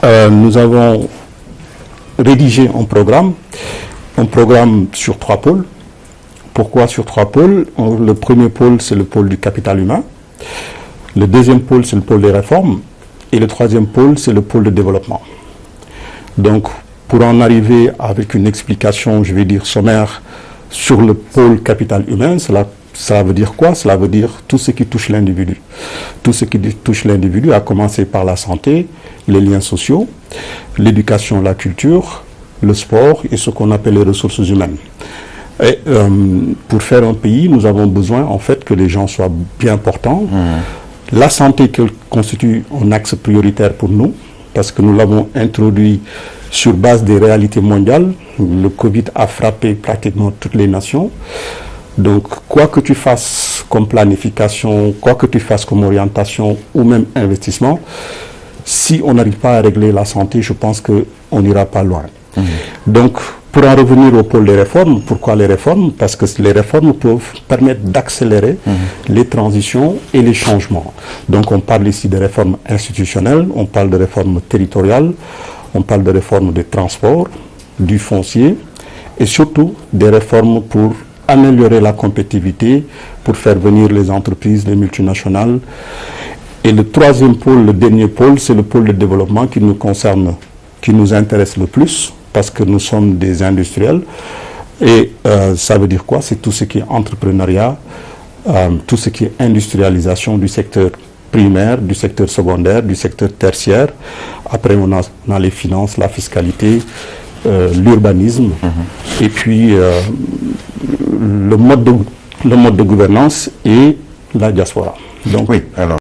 nous avons rédigé un programme sur 3 pôles. Pourquoi sur 3 pôles? Le premier pôle, c'est le pôle du capital humain. Le deuxième pôle, c'est le pôle des réformes. Et le troisième pôle, c'est le pôle de développement. Donc, pour en arriver avec une explication, je vais dire sommaire, sur le pôle capital humain, cela veut dire quoi? Cela veut dire tout ce qui touche l'individu. Tout ce qui touche l'individu, à commencer par la santé, les liens sociaux, l'éducation, la culture, le sport et ce qu'on appelle les ressources humaines. Et pour faire un pays, nous avons besoin en fait que les gens soient bien portants. La santé constitue un axe prioritaire pour nous, parce que nous l'avons introduit sur base des réalités mondiales. Le Covid a frappé pratiquement toutes les nations. Donc, quoi que tu fasses comme planification, quoi que tu fasses comme orientation ou même investissement, si on n'arrive pas à régler la santé, je pense qu'on n'ira pas loin. Donc, pour en revenir au pôle des réformes, pourquoi les réformes? Parce que les réformes peuvent permettre d'accélérer les transitions et les changements. Donc, on parle ici de réformes institutionnelles, on parle de réformes territoriales, on parle de réformes des transports, du foncier et surtout des réformes pour améliorer la compétitivité, pour faire venir les entreprises, les multinationales. Et le troisième pôle, le dernier pôle, c'est le pôle de développement qui nous concerne, qui nous intéresse le plus, parce que nous sommes des industriels. Et ça veut dire quoi? C'est tout ce qui est entrepreneuriat, tout ce qui est industrialisation du secteur primaire, du secteur secondaire, du secteur tertiaire. Après, on a les finances, la fiscalité, l'urbanisme, et puis le mode de gouvernance et la diaspora. Donc, oui, alors